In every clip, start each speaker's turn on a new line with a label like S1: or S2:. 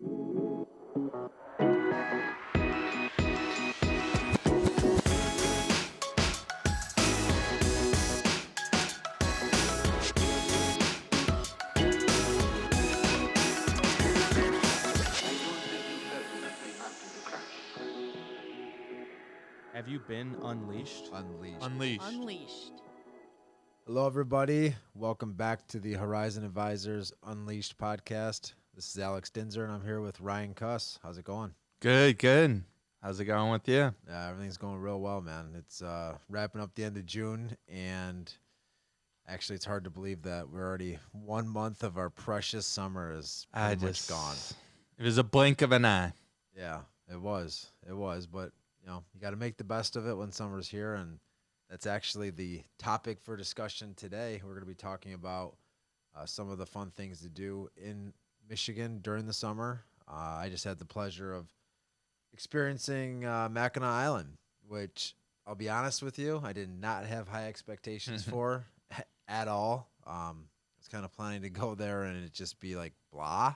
S1: Have you been unleashed?
S2: Unleashed.
S3: Hello, everybody. Welcome back to the Horizon Advisors Unleashed podcast. This is Alex Dinzer, and I'm here with Ryan Cuss. How's it going?
S4: Good. How's it going with you?
S3: Everything's going real well, man. It's wrapping up the end of June, and actually, it's hard to believe that we're already 1 month of our precious summer is pretty much gone.
S4: It was a blink of an eye.
S3: Yeah, it was. But you got to make the best of it when summer's here, and that's actually the topic for discussion today. We're going to be talking about some of the fun things to do in Michigan during the summer. I just had the pleasure of experiencing Mackinac Island, which I'll be honest with you, I did not have high expectations for at all. I was kind of planning to go there and it just be like blah,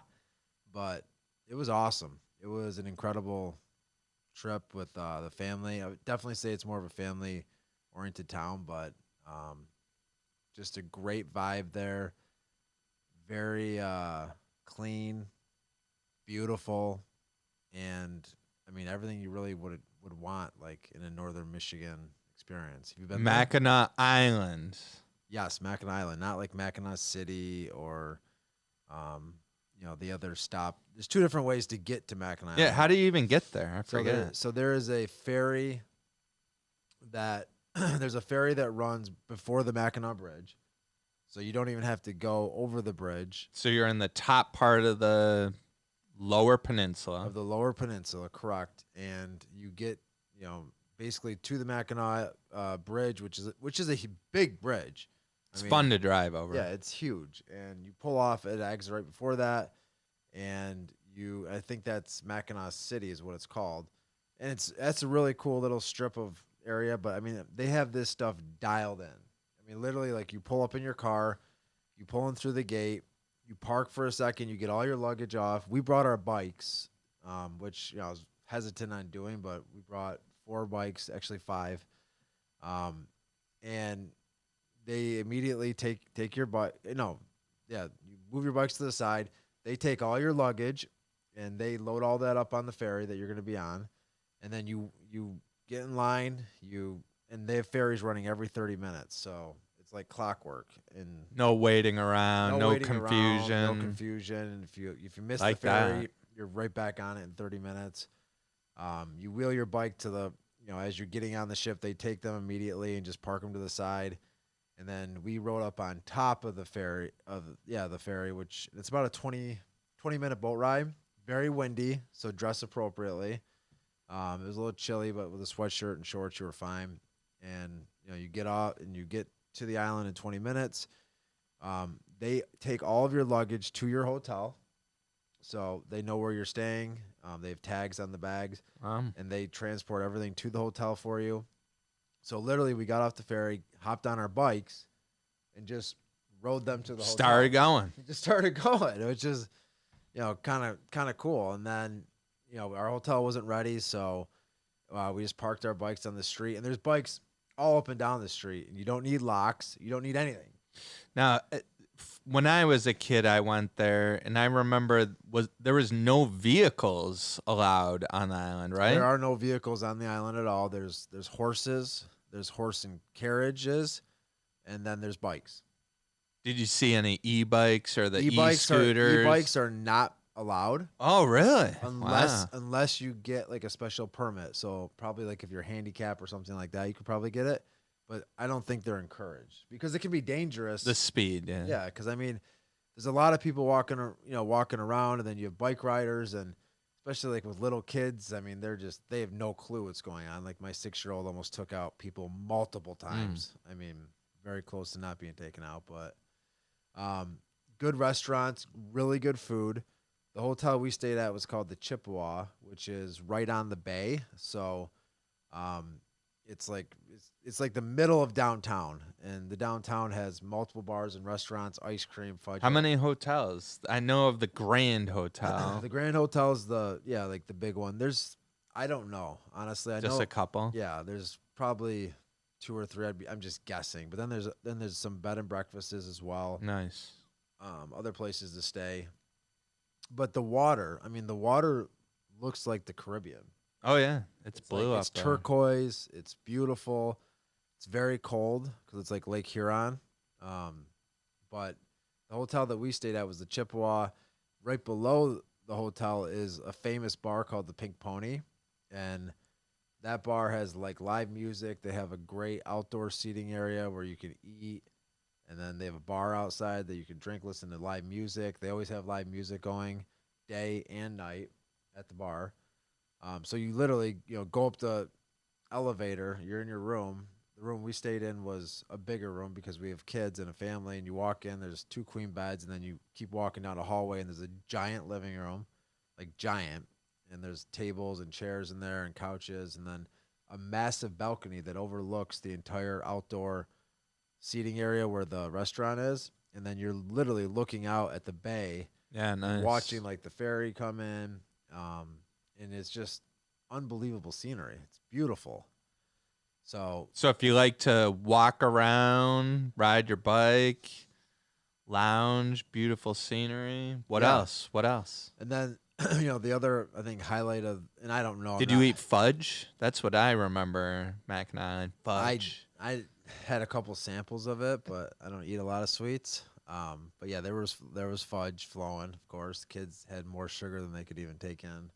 S3: but it was awesome. It was an incredible trip with the family. I would definitely say it's more of a family-oriented town, but just a great vibe there. Very clean, beautiful, and I mean everything you really would want like in a northern Michigan experience. Have you been
S4: Mackinac Island.
S3: there? Yes, Mackinac Island, not like Mackinac City or the other stop. There's two different ways to get to Mackinac Island.
S4: Yeah, how do you even get there? I forget.
S3: So there is a ferry that there's a ferry that runs before the Mackinac Bridge. So you don't even have to go over the bridge.
S4: So you're in the top part of the lower peninsula.
S3: Of the lower peninsula, correct. And you get, basically to the Mackinac Bridge, which is a big bridge.
S4: It's fun to drive over.
S3: Yeah, it's huge. And you pull off at exit right before that. And I think that's Mackinac City is what it's called. And that's a really cool little strip of area. But, I mean, they have this stuff dialed in. I mean, literally, like you pull up in your car, you pull in through the gate, you park for a second, you get all your luggage off. We brought our bikes, which I was hesitant on doing, but we brought 4 bikes, actually 5. And they immediately take your bike. You move your bikes to the side. They take all your luggage, and they load all that up on the ferry that you're going to be on. And then you get in line, and they have ferries running every 30 minutes. So it's like clockwork. And
S4: no waiting around, no confusion.
S3: No confusion. And if you miss
S4: like
S3: the ferry,
S4: that.
S3: You're right back on it in 30 minutes. You wheel your bike to the, as you're getting on the ship, they take them immediately and just park them to the side. And then we rode up on top of the ferry, which it's about a 20-minute boat ride. Very windy, so dress appropriately. It was a little chilly, but with a sweatshirt and shorts, you were fine. And you get off and you get to the island in 20 minutes. They take all of your luggage to your hotel, so they know where you're staying. They have tags on the bags, and they transport everything to the hotel for you. So literally, we got off the ferry, hopped on our bikes, and just rode them to the hotel.
S4: Started going.
S3: Just started going. It was just, kind of cool. And then, our hotel wasn't ready, so we just parked our bikes on the street. And there's bikes all up and down the street. And you don't need locks. You don't need anything.
S4: Now, when I was a kid, I went there, and I remember there was no vehicles allowed on the island, right?
S3: There are no vehicles on the island at all. There's horses. There's horse and carriages, and then there's bikes.
S4: Did you see any e-bikes or the
S3: e-scooters? E-bikes are not allowed.
S4: Oh, really?
S3: Unless you get like a special permit. So probably like if you're handicapped or something like that, you could probably get it. But I don't think they're encouraged because it can be dangerous.
S4: The speed, yeah.
S3: Yeah, because I mean, there's a lot of people walking around, and then you have bike riders, and especially like with little kids. I mean, they have no clue what's going on. Like my 6-year-old almost took out people multiple times. I mean, very close to not being taken out, but good restaurants, really good food. The hotel we stayed at was called the Chippewa, which is right on the bay. So, it's like the middle of downtown, and the downtown has multiple bars and restaurants, ice cream, fudge.
S4: How many hotels? I know of the Grand Hotel.
S3: The Grand Hotel's like the big one. I don't know, honestly. I
S4: Just
S3: know
S4: a couple.
S3: Yeah, there's probably two or three. I'm just guessing, but then there's some bed and breakfasts as well.
S4: Nice.
S3: Other places to stay, but the water. I mean, the water looks like the Caribbean.
S4: Oh yeah, it's blue up
S3: It's
S4: there.
S3: turquoise. It's beautiful. It's very cold because it's like Lake Huron. But the hotel that we stayed at was the Chippewa. Right below the hotel is a famous bar called the Pink Pony, and that bar has like live music. They have a great outdoor seating area where you can eat, and then they have a bar outside that you can drink, listen to live music. They always have live music going day and night at the bar. So you literally, go up the elevator. You're in your room. The room we stayed in was a bigger room because we have kids and a family. And you walk in, there's two queen beds, and then you keep walking down a hallway, and there's a giant living room, like giant. And there's tables and chairs in there and couches, and then a massive balcony that overlooks the entire outdoor seating area where the restaurant is. And then you're literally looking out at the bay,
S4: Yeah, nice.
S3: watching like the ferry come in. And it's just unbelievable scenery. It's beautiful. So
S4: if you like to walk around, ride your bike, lounge, beautiful scenery. What
S3: Yeah.
S4: else? What else?
S3: and then the other I think highlight of, and I don't know.
S4: Did you eat fudge? That's what I remember. Mackinac Island fudge.
S3: I had a couple samples of it, but I don't eat a lot of sweets. But yeah, there was fudge flowing. Of course, kids had more sugar than they could even take in.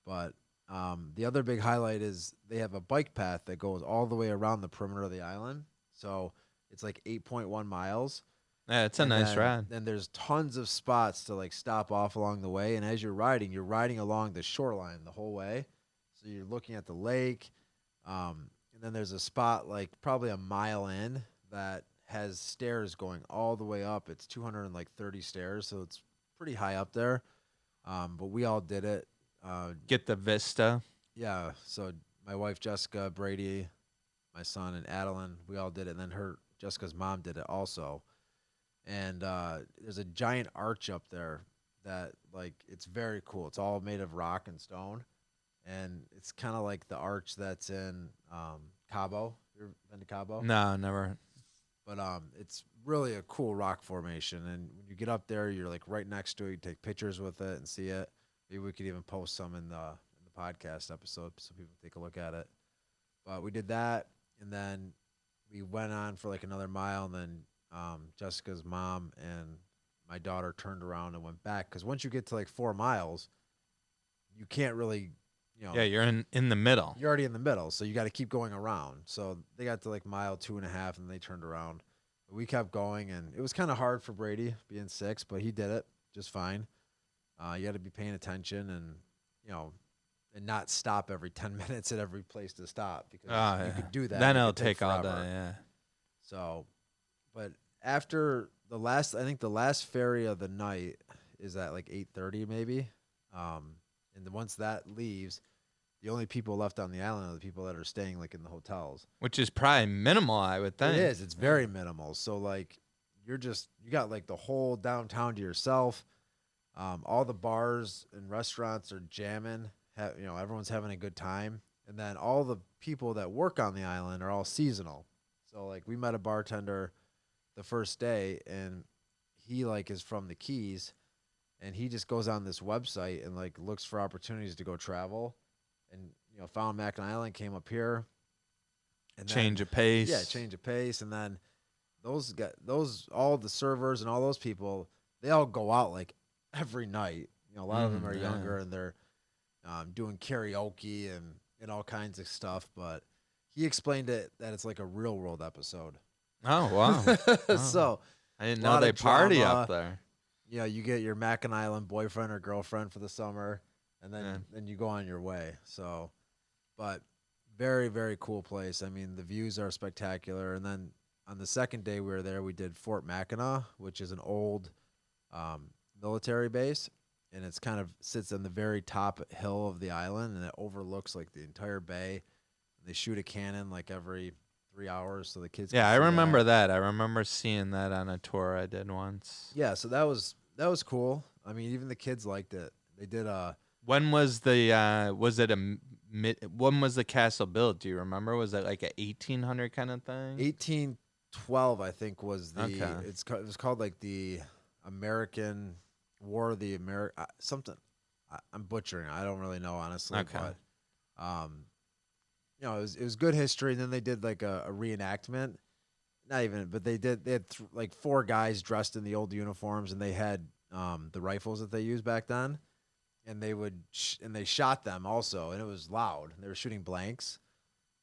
S3: But the other big highlight is they have a bike path that goes all the way around the perimeter of the island. So it's like 8.1 miles.
S4: Yeah, it's a nice ride.
S3: Then there's tons of spots to like stop off along the way. And as you're riding along the shoreline the whole way. So you're looking at the lake. And then there's a spot like probably a mile in that has stairs going all the way up. It's 230 stairs. So it's pretty high up there. But we all did it.
S4: Get the vista.
S3: Yeah, so my wife Jessica, Brady, my son, and Adeline, we all did it. And then Jessica's mom did it also. And there's a giant arch up there that like it's very cool. It's all made of rock and stone, and it's kind of like the arch that's in Cabo. You ever been to Cabo?
S4: No, never.
S3: But it's really a cool rock formation. And when you get up there, you're like right next to it. You take pictures with it and see it. Maybe we could even post some in the podcast episode so people take a look at it. But we did that, and then we went on for like another mile, and then Jessica's mom and my daughter turned around and went back because once you get to like 4 miles, you can't really,
S4: Yeah, you're in the middle.
S3: You're already in the middle, so you got to keep going around. So they got to like mile 2.5, and they turned around. But we kept going, and it was kind of hard for Brady being 6, but he did it just fine. You got to be paying attention and, and not stop every 10 minutes at every place to stop because you could do that.
S4: Then
S3: it
S4: it'll
S3: could
S4: take all day,
S3: forever.
S4: yeah.
S3: So, but after I think the last ferry of the night is at like 8:30 maybe. And then once that leaves, the only people left on the island are the people that are staying like in the hotels.
S4: Which is probably minimal, I would think.
S3: It is. It's very minimal. So like you got like the whole downtown to yourself. All the bars and restaurants are jamming. Everyone's having a good time. And then all the people that work on the island are all seasonal. So like we met a bartender the first day, and he like is from the Keys, and he just goes on this website and like looks for opportunities to go travel, and found Mackinac Island, came up here, and
S4: Change of pace.
S3: Yeah, change of pace, and then all the servers and all those people, they all go out like every night. A lot of them are younger, and they're doing karaoke and all kinds of stuff. But he explained that it's like a real world episode.
S4: Oh, wow.
S3: So
S4: I didn't
S3: a
S4: know
S3: lot
S4: they
S3: of
S4: party
S3: drama.
S4: up there.
S3: You get your Mackinac Island boyfriend or girlfriend for the summer, and then you go on your way. So, but very, very cool place. I mean, the views are spectacular. And then on the second day we were there, we did Fort Mackinac, which is an old military base, and it's kind of sits on the very top hill of the island, and it overlooks like the entire bay. They shoot a cannon like every 3 hours, so the kids.
S4: Yeah,
S3: can
S4: I
S3: see
S4: remember
S3: that.
S4: that. I remember seeing that on a tour I did once.
S3: Yeah, so that was cool. I mean, even the kids liked it. They did
S4: When was the was it a when was the castle built? Do you remember? Was it like a 1800 kind of thing?
S3: 1812, I think, was
S4: Okay.
S3: it was called like the American War of the something. I'm butchering. I don't really know honestly,
S4: Okay.
S3: but um, it was good history. And then they did like a reenactment. Not even, but they had like four guys dressed in the old uniforms, and they had the rifles that they used back then, and they shot them also, and it was loud. They were shooting blanks,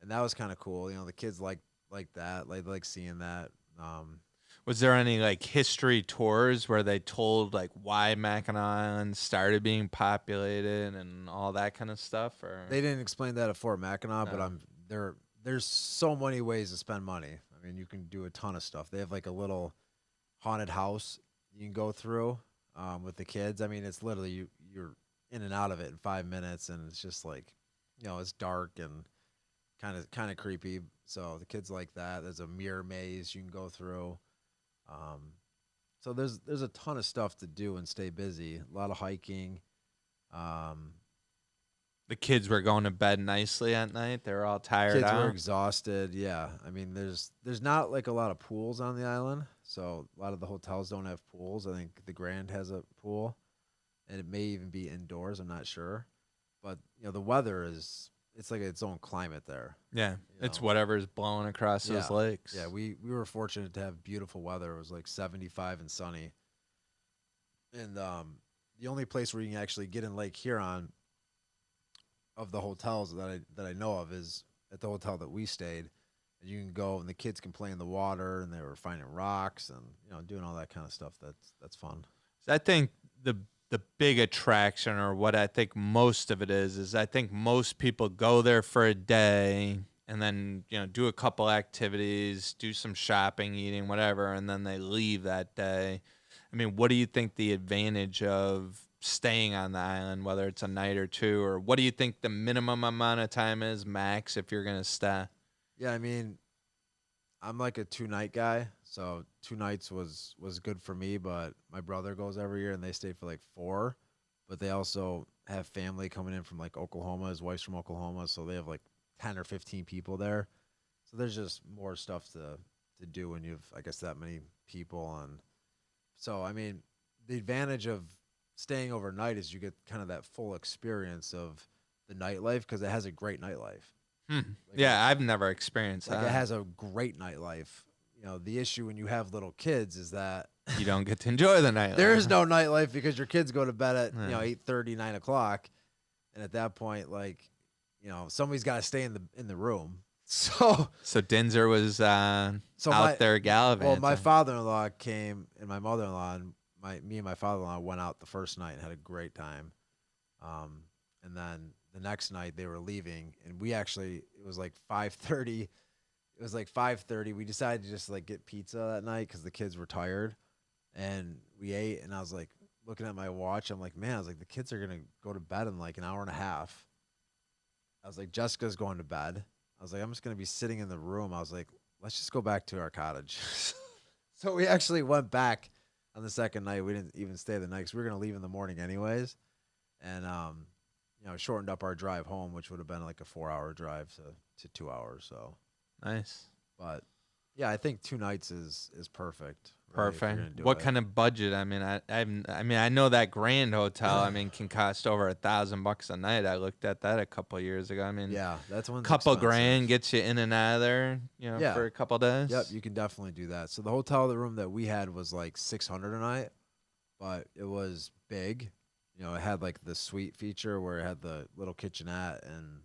S3: and that was kind of cool. The kids like that, like seeing that.
S4: Was there any like history tours where they told like why Mackinac Island started being populated and all that kind of stuff? Or
S3: They didn't explain that at Fort Mackinac, but
S4: no?
S3: there's so many ways to spend money. I mean, you can do a ton of stuff. They have like a little haunted house you can go through with the kids. I mean, it's literally you're in and out of it in 5 minutes, and it's just like, it's dark and kind of creepy. So the kids like that. There's a mirror maze you can go through. Um, so there's a ton of stuff to do and stay busy. A lot of hiking. Um,
S4: The kids were going to bed nicely at night. They were all tired
S3: Kids were
S4: out.
S3: exhausted. Yeah, I mean, there's not like a lot of pools on the island, so a lot of the hotels don't have pools. I think the Grand has a pool, and it may even be indoors. I'm not sure, but the weather it's like its own climate there.
S4: Yeah,
S3: You
S4: it's
S3: know,
S4: whatever's blowing across
S3: yeah,
S4: those lakes.
S3: yeah. We were fortunate to have beautiful weather. It was like 75 and sunny, and the only place where you can actually get in Lake Huron of the hotels that I know of is at the hotel that we stayed. And you can go and the kids can play in the water and they were finding rocks and doing all that kind of stuff. That's fun.
S4: So I think the big attraction, or what I think most of it is I think most people go there for a day and then do a couple activities, do some shopping, eating, whatever, and then they leave that day. I mean, what do you think the advantage of staying on the island, whether it's a night or two, or what do you think the minimum amount of time is max if you're gonna stay?
S3: Yeah, I mean, I'm like a 2 night guy, so 2 nights was good for me. But my brother goes every year and they stay for like 4. But they also have family coming in from like Oklahoma. His wife's from Oklahoma, so they have like 10 or 15 people there. So there's just more stuff to do when you have, I guess, that many people. And so, I mean, the advantage of staying overnight is you get kind of that full experience of the nightlife because it has a great nightlife. Like
S4: Yeah, I've never experienced
S3: it
S4: that.
S3: has a great nightlife. The issue when you have little kids is that
S4: You don't get to enjoy the night.
S3: there is no nightlife because your kids go to bed at
S4: Yeah.
S3: 8:30, 9 o'clock, and at that point, like, somebody's got to stay in the room.
S4: So Denzer was out there gallivanting.
S3: Well, my father-in-law came and my mother-in-law and me and my father-in-law went out the first night and had a great time. And then the next night they were leaving, and it was like 5:30. It was like 5:30. We decided to just like get pizza that night because the kids were tired, and we ate. And I was like looking at my watch. I'm like, man, I was like, the kids are gonna go to bed in like an hour and a half. I was like, Jessica's going to bed. I was like, I'm just gonna be sitting in the room. I was like, let's just go back to our cottage. So we actually went back on the second night. We didn't even stay the night because we were gonna leave in the morning anyways, and shortened up our drive home, which would have been like a 4-hour drive to 2 hours. So
S4: Nice.
S3: but yeah, I think 2 nights is perfect. Really, if you're gonna
S4: Perfect.
S3: do
S4: What
S3: it.
S4: kind of budget? I mean, I know that Grand Hotel. I mean, can cost over $1,000 a night. I looked at that a couple years ago. I mean,
S3: Yeah, that's one.
S4: couple grand gets you in and out of there.
S3: Yeah.
S4: For a couple days.
S3: Yep, you can definitely do that. So the room that we had was like 600 a night, but it was big. It had like the suite feature where it had the little kitchenette and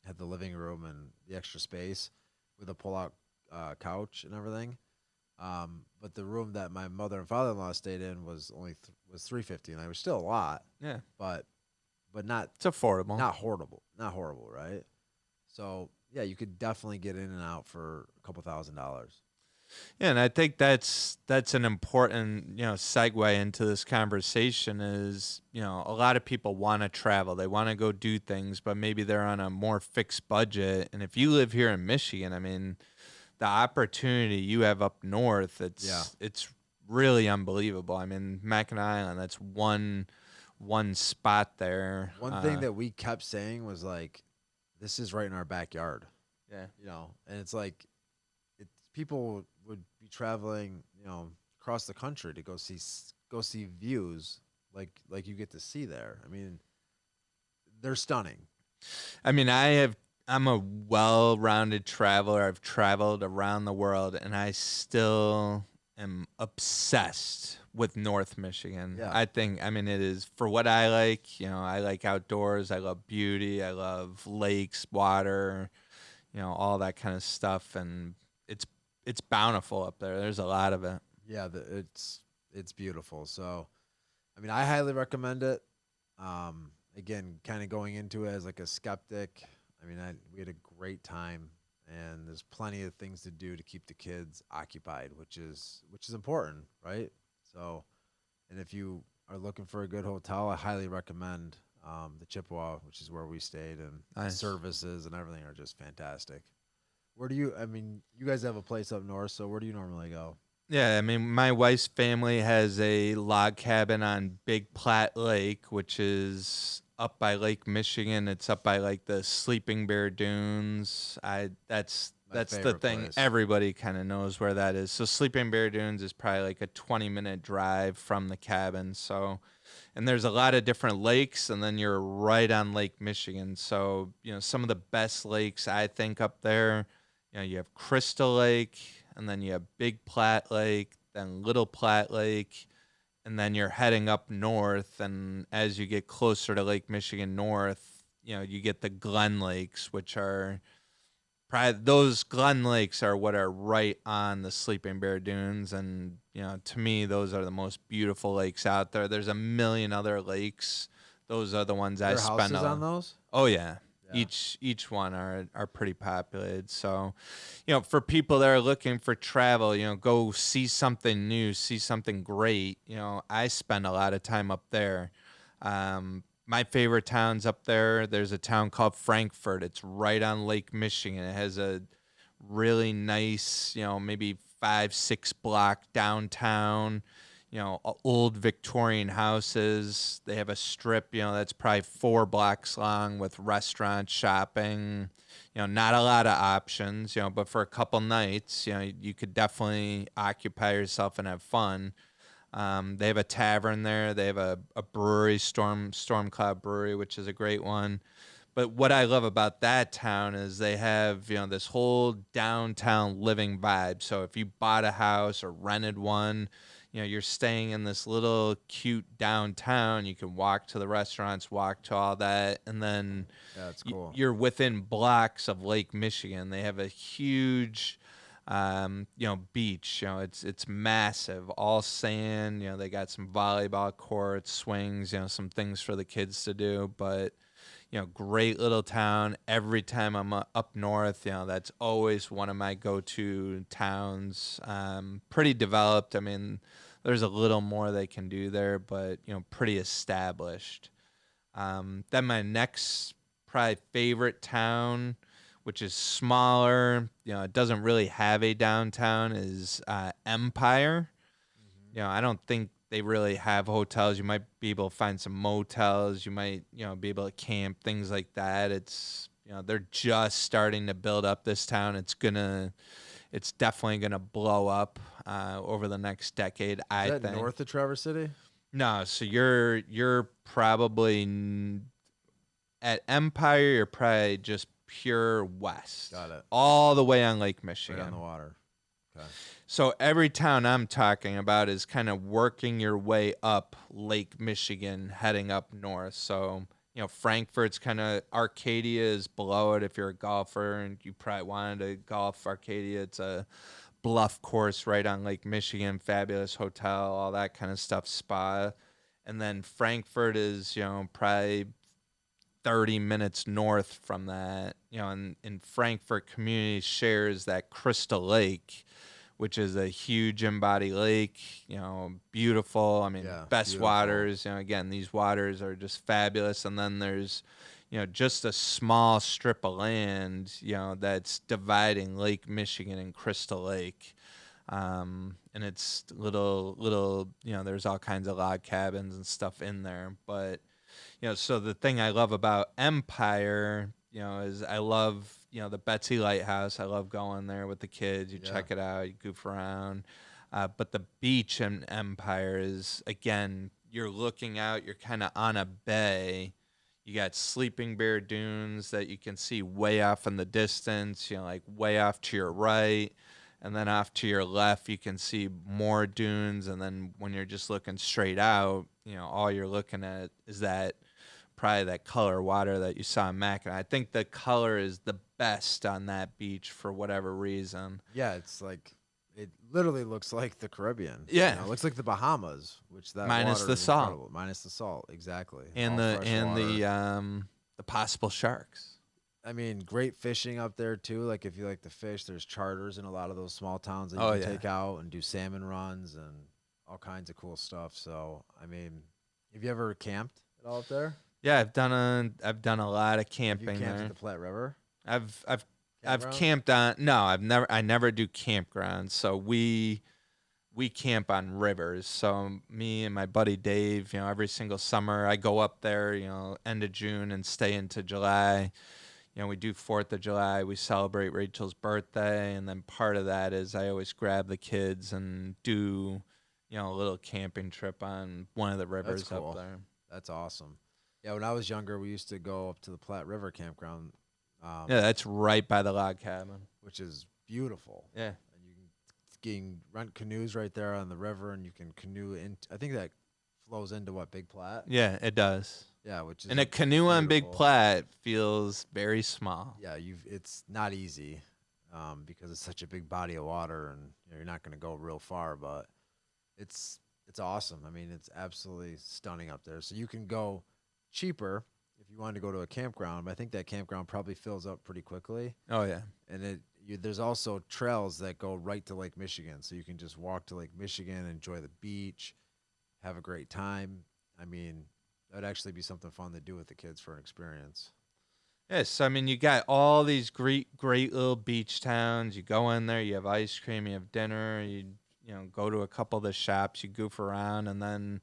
S3: had the living room and the extra space with a pull-out couch and everything. But the room that my mother and father-in-law stayed in was was 350, and it was still a lot,
S4: Yeah,
S3: but not
S4: it's affordable.
S3: not horrible, right? So yeah, you could definitely get in and out for a couple $1,000.
S4: Yeah, and I think that's an important, segue into this conversation is, a lot of people want to travel. They want to go do things, but maybe they're on a more fixed budget. And if you live here in Michigan, I mean, the opportunity you have up north,
S3: Yeah.
S4: it's really unbelievable. I mean, Mackinac Island, that's one spot there.
S3: One thing that we kept saying was like, this is right in our backyard,
S4: Yeah.
S3: and it's like, people would be traveling, across the country to go see views like you get to see there. I mean, they're stunning.
S4: I mean, I'm a well-rounded traveler. I've traveled around the world and I still am obsessed with North Michigan.
S3: Yeah.
S4: I mean it is for what I like, I like outdoors, I love beauty, I love lakes, water, all that kind of stuff and it's it's bountiful up there. There's a lot of it.
S3: Yeah, it's beautiful. So, I mean, I highly recommend it. Again, kind of going into it as like a skeptic. I mean, we had a great time, and there's plenty of things to do to keep the kids occupied, which is important, right? So, and if you are looking for a good hotel, I highly recommend the Chippewa, which is where we stayed, and the
S4: Nice.
S3: services and everything are just fantastic. Where do you? I mean, you guys have a place up north, so where do you normally go?
S4: Yeah, I mean, my wife's family has a log cabin on Big Platte Lake, which is up by Lake Michigan. It's up by like the Sleeping Bear Dunes.
S3: My
S4: That's the
S3: favorite
S4: thing.
S3: place.
S4: Everybody kind of knows where that is. So Sleeping Bear Dunes is probably like a 20-minute drive from the cabin. So, and there's a lot of different lakes, and then you're right on Lake Michigan. So, some of the best lakes I think up there, you have Crystal Lake, and then you have Big Platte Lake, then Little Platte Lake, and then you're heading up north. And as you get closer to Lake Michigan North, you get the Glen Lakes, which are probably those Glen Lakes are what are right on the Sleeping Bear Dunes. And, to me, those are the most beautiful lakes out there. There's a million other lakes. Those are the ones I
S3: There are
S4: spend
S3: houses
S4: a
S3: on those?
S4: Oh yeah.
S3: Yeah.
S4: Each one are pretty populated. So, for people that are looking for travel, go see something new, see something great. I spend a lot of time up there. My favorite towns up there, there's a town called Frankfurt. It's right on Lake Michigan. It has a really nice, maybe 5, 6 block downtown, old Victorian houses. They have a strip, that's probably 4 blocks long with restaurants, shopping, not a lot of options, but for a couple nights, you could definitely occupy yourself and have fun. They have a tavern there. They have a brewery, Storm Cloud Brewery, which is a great one. But what I love about that town is they have, this whole downtown living vibe. So if you bought a house or rented one, you're staying in this little cute downtown. You can walk to the restaurants, walk to all that, and then
S3: Yeah, it's cool.
S4: you're within blocks of Lake Michigan. They have a huge, beach. It's massive, all sand. They got some volleyball courts, swings. Some things for the kids to do, but great little town. Every time I'm up north, that's always one of my go-to towns. Pretty developed. I mean, there's a little more they can do there, but pretty established. Then my next probably favorite town, which is smaller, it doesn't really have a downtown, is Empire. I don't think they really have hotels. You might be able to find some motels. You might, be able to camp, things like that. It's, they're just starting to build up this town. It's definitely gonna blow up over the next decade. I
S3: Is that
S4: think.
S3: north of Traverse City?
S4: No, so you're probably at Empire. You're probably just pure west.
S3: Got it.
S4: All the way on Lake
S3: Right
S4: Michigan.
S3: on the water. Okay.
S4: So every town I'm talking about is kind of working your way up Lake Michigan, heading up north. So, Frankfurt's kind of Arcadia is below it if you're a golfer and you probably wanted to golf Arcadia. It's a bluff course right on Lake Michigan, fabulous hotel, all that kind of stuff, spa. And then Frankfurt is, probably 30 minutes north from that. And Frankfurt community shares that Crystal Lake, which is a huge in-body lake, beautiful. I mean,
S3: Yeah,
S4: best
S3: beautiful.
S4: waters, again, these waters are just fabulous. And then there's, just a small strip of land, that's dividing Lake Michigan and Crystal Lake. And it's little, there's all kinds of log cabins and stuff in there. But, so the thing I love about Empire, is I love, the Betsy Lighthouse. I love going there with the kids. You check it out, you goof around. But the beach in Empire is, again, you're looking out, you're kind of on a bay. You got Sleeping Bear Dunes that you can see way off in the distance, like way off to your right. And then off to your left, you can see more dunes. And then when you're just looking straight out, all you're looking at is probably that color water that you saw in Mackinac. I think the color is the best on that beach for whatever reason.
S3: Yeah, it's like it literally looks like the Caribbean.
S4: Yeah.
S3: It looks like the Bahamas, which that
S4: Minus
S3: water
S4: the
S3: is
S4: salt.
S3: incredible. Minus the salt, exactly.
S4: And
S3: All fresh water.
S4: the possible sharks.
S3: I mean, great fishing up there too. Like if you like to fish, there's charters in a lot of those small towns that you can take out and do salmon runs and all kinds of cool stuff. So, I mean, have you ever camped at all up there?
S4: Yeah, I've done a lot of camping
S3: Have you camped
S4: there.
S3: at the Platte River?
S4: I've camped on. No, I never do campgrounds. So we camp on rivers. So me and my buddy Dave, every single summer I go up there, end of June and stay into July. We do 4th of July. We celebrate Rachel's birthday, and then part of that is I always grab the kids and do, a little camping trip on one of the rivers
S3: cool.
S4: up there.
S3: That's awesome. Yeah, when I was younger, we used to go up to the Platte River campground.
S4: Yeah, that's right by the log cabin.
S3: Which is beautiful.
S4: Yeah.
S3: And you can rent canoes right there on the river, and you can canoe in. I think that flows into what, Big Platte?
S4: Yeah, it does.
S3: Yeah, which is
S4: and a canoe on Big
S3: beautiful.
S4: Platte feels very small.
S3: Yeah, it's not easy because it's such a big body of water, and you're not going to go real far, but it's awesome. I mean, it's absolutely stunning up there. So you can go cheaper if you wanted to go to a campground, but I think that campground probably fills up pretty quickly.
S4: Oh yeah.
S3: And there's also trails that go right to Lake Michigan, so you can just walk to Lake Michigan, enjoy the beach, have a great time. I mean, that'd actually be something fun to do with the kids for an experience.
S4: Yes, I mean, you got all these great little beach towns. You go in there, you have ice cream, you have dinner, you go to a couple of the shops, you goof around, and then,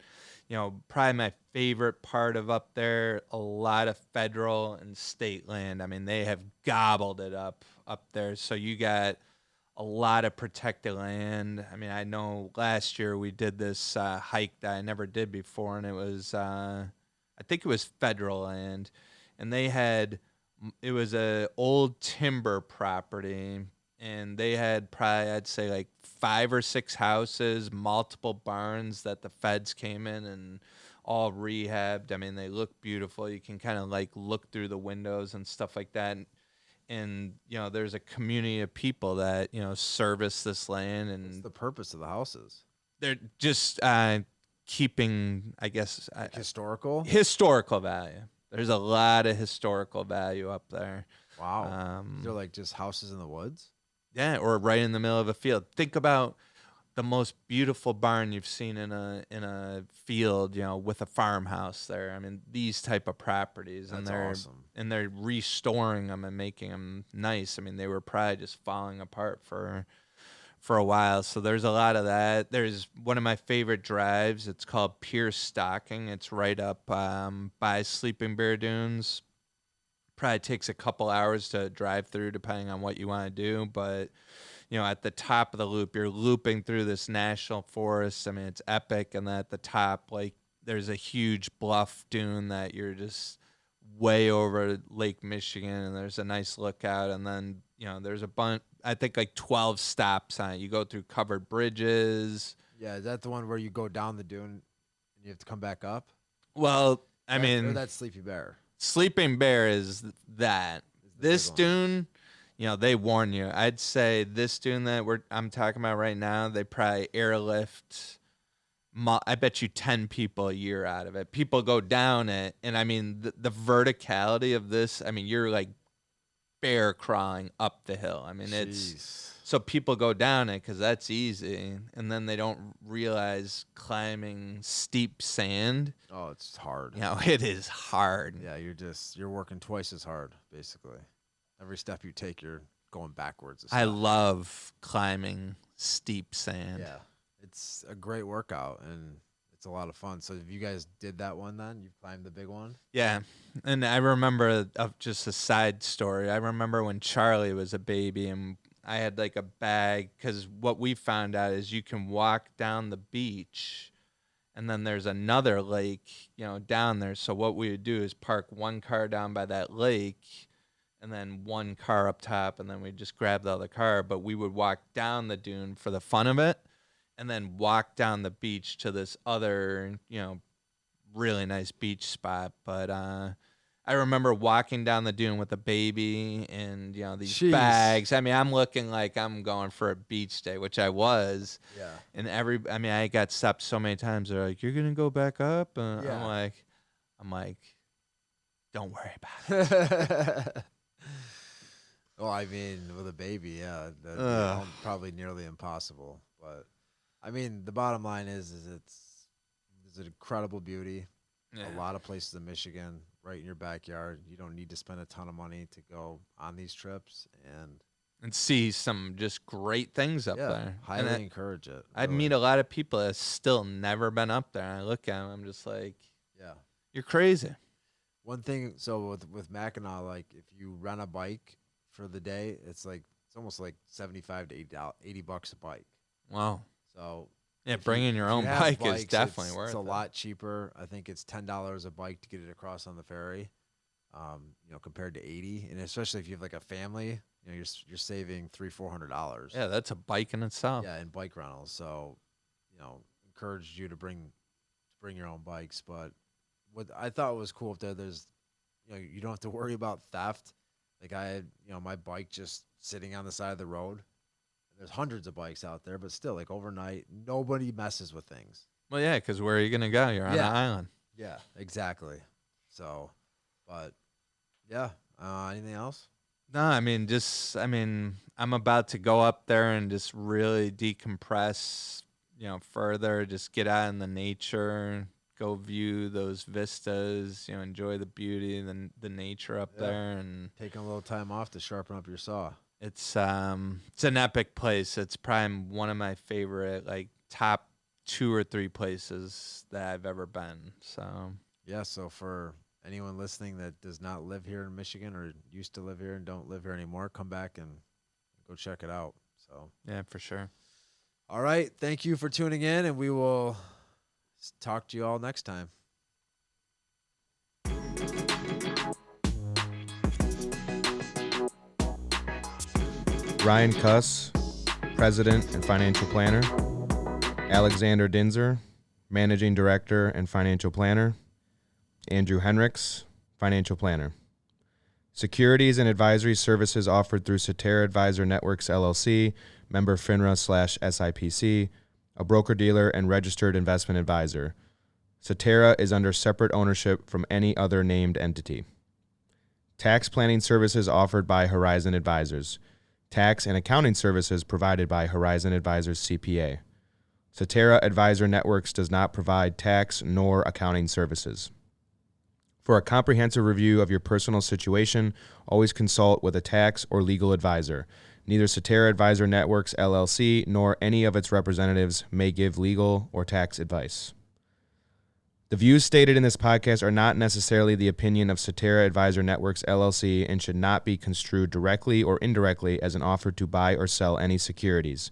S4: probably my favorite part of up there, a lot of federal and state land. I mean, they have gobbled it up there. So you got a lot of protected land. I mean, I know last year we did this hike that I never did before, and it was, I think it was federal land, and it was a old timber property, and they had probably, I'd say, like 5 or 6 houses, multiple barns that the feds came in and all rehabbed. I mean, they look beautiful. You can kind of like look through the windows and stuff like that. And there's a community of people that, service this land. And
S3: what's the purpose of the houses?
S4: They're just keeping, I guess,
S3: historical
S4: value. There's a lot of historical value up there.
S3: Wow. They're like just houses in the woods?
S4: Yeah, or right in the middle of a field. Think about the most beautiful barn you've seen in a field, with a farmhouse there. I mean, these type of properties.
S3: That's
S4: and they're
S3: awesome.
S4: And they're restoring them and making them nice. I mean, they were probably just falling apart for a while. So there's a lot of that. There's one of my favorite drives. It's called Pierce Stocking. It's right up by Sleeping Bear Dunes. Probably takes a couple hours to drive through depending on what you want to do. But, at the top of the loop, you're looping through this national forest. I mean, it's epic. And then at the top, like, there's a huge bluff dune that you're just way over Lake Michigan, and there's a nice lookout. And then, there's a bunch, I think like 12 stops on it. You go through covered bridges.
S3: Yeah, is that the one where you go down the dune and you have to come back up?
S4: Or
S3: that's Sleepy Bear.
S4: Sleeping Bear is that. This dune, they warn you. I'd say this dune that I'm talking about right now, they probably airlift, I bet you 10 people a year out of it. People go down it, and I mean, the verticality of this, I mean, you're like bear crawling up the hill. I mean,
S3: Jeez.
S4: So people go down it because that's easy, and then they don't realize climbing steep sand.
S3: Oh, it's hard.
S4: It is hard.
S3: Yeah, you're working twice as hard, basically. Every step you take, you're going backwards.
S4: I love climbing steep sand.
S3: Yeah, it's a great workout, and it's a lot of fun. So if you guys did that one then, you climbed the big one?
S4: Yeah, and I remember just a side story. I remember when Charlie was a baby, and I had like a bag, because what we found out is you can walk down the beach, and then there's another lake, down there. So what we would do is park one car down by that lake, and then one car up top, and then we'd just grab the other car. But we would walk down the dune for the fun of it, and then walk down the beach to this other, really nice beach spot. But I remember walking down the dune with a baby and, these
S3: Jeez.
S4: bags. I mean, I'm looking like I'm going for a beach day, which I was.
S3: Yeah.
S4: And I got stopped so many times. They're like, "You're going to go back up?" And
S3: Yeah.
S4: I'm like, don't worry about it.
S3: Well, I mean, with a baby, yeah, that'd be probably nearly impossible. But I mean, the bottom line is it's an incredible beauty.
S4: Yeah.
S3: A lot of places in Michigan, right in your backyard. You don't need to spend a ton of money to go on these trips,
S4: And see some just great things up
S3: yeah,
S4: there.
S3: highly
S4: And
S3: encourage it.
S4: I'd
S3: really.
S4: meet a lot of people that still never been up there. And I look at them, I'm just like,
S3: Yeah.
S4: you're crazy.
S3: One thing, so with Mackinac, like if you rent a bike for the day, it's almost like 75 to $80 a bike.
S4: Wow.
S3: So
S4: Yeah,
S3: if
S4: bringing
S3: you-
S4: your
S3: if you
S4: own
S3: have
S4: bike
S3: bikes,
S4: is definitely worth
S3: It's a
S4: it.
S3: lot cheaper. I think it's $10 a bike to get it across on the ferry, compared to 80. And especially if you have like a family, you're saving $300-400.
S4: Yeah, that's a bike in itself.
S3: Yeah, in bike rentals. So, encouraged you to bring your own bikes. But what I thought was cool up there's, you don't have to worry about theft. Like I had, my bike just sitting on the side of the road. There's hundreds of bikes out there, but still, like overnight, nobody messes with things.
S4: Well, yeah, because where are you going to go? You're on
S3: Yeah.
S4: an island.
S3: Yeah, exactly. So, but yeah, anything else?
S4: No, I'm about to go up there and just really decompress, further, just get out in the nature, go view those vistas, enjoy the beauty, the nature up
S3: Yeah.
S4: there. And
S3: Taking a little time off to sharpen up your saw.
S4: it's an epic place. It's probably one of my favorite, like top 2 or 3 places that I've ever been. So
S3: Yeah, so for anyone listening that does not live here in Michigan or used to live here and don't live here anymore, come back and go check it out. So,
S4: yeah, for sure.
S3: all right, thank you for tuning in, and we will talk to you all next time.
S5: Ryan Kuss, President and Financial Planner. Alexander Dinzer, Managing Director and Financial Planner. Andrew Henricks, Financial Planner. Securities and advisory services offered through Cetera Advisor Networks, LLC, member FINRA/SIPC, a broker-dealer and registered investment advisor. Cetera is under separate ownership from any other named entity. Tax planning services offered by Horizon Advisors. Tax and accounting services provided by Horizon Advisors CPA. Cetera Advisor Networks does not provide tax nor accounting services. For a comprehensive review of your personal situation, always consult with a tax or legal advisor. Neither Cetera Advisor Networks LLC nor any of its representatives may give legal or tax advice. The views stated in this podcast are not necessarily the opinion of Cetera Advisor Networks LLC and should not be construed directly or indirectly as an offer to buy or sell any securities.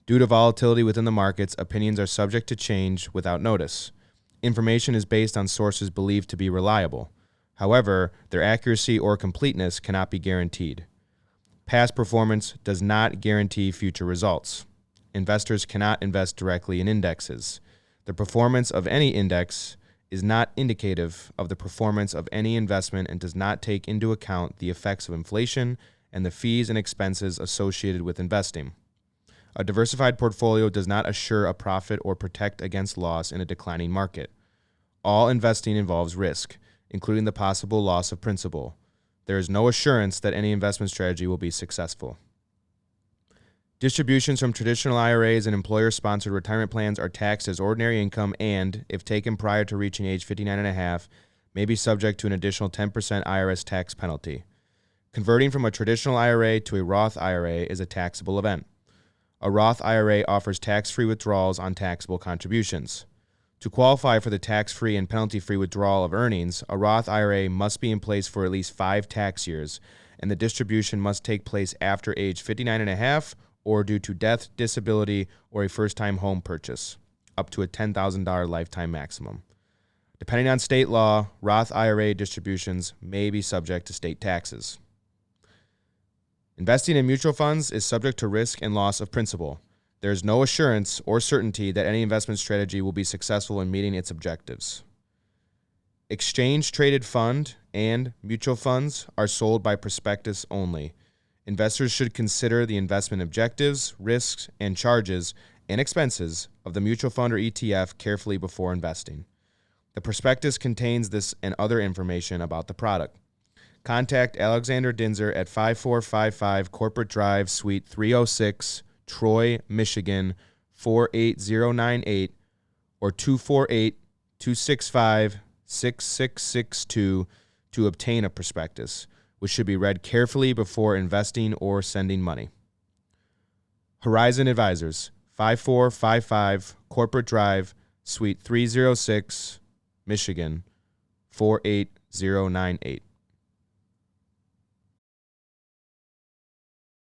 S5: Due to volatility within the markets, opinions are subject to change without notice. Information is based on sources believed to be reliable. However, their accuracy or completeness cannot be guaranteed. Past performance does not guarantee future results. Investors cannot invest directly in indexes. The performance of any index is not indicative of the performance of any investment and does not take into account the effects of inflation and the fees and expenses associated with investing. A diversified portfolio does not assure a profit or protect against loss in a declining market. All investing involves risk, including the possible loss of principal. There is no assurance that any investment strategy will be successful. Distributions from traditional IRAs and employer-sponsored retirement plans are taxed as ordinary income and, if taken prior to reaching age 59 and a half, may be subject to an additional 10% IRS tax penalty. Converting from a traditional IRA to a Roth IRA is a taxable event. A Roth IRA offers tax-free withdrawals on taxable contributions. To qualify for the tax-free and penalty-free withdrawal of earnings, a Roth IRA must be in place for at least 5 tax years, and the distribution must take place after age 59 and a half or due to death, disability, or a first-time home purchase, up to a $10,000 lifetime maximum. Depending on state law, Roth IRA distributions may be subject to state taxes. Investing in mutual funds is subject to risk and loss of principal. There is no assurance or certainty that any investment strategy will be successful in meeting its objectives. Exchange-traded fund and mutual funds are sold by prospectus only. Investors should consider the investment objectives, risks, and charges and expenses of the mutual fund or ETF carefully before investing. The prospectus contains this and other information about the product. Contact Alexander Dinzer at 5455 Corporate Drive, Suite 306, Troy, Michigan, 48098 or 248-265-6662 to obtain a prospectus, which should be read carefully before investing or sending money. Horizon Advisors, 5455 Corporate Drive, Suite 306, Michigan, 48098.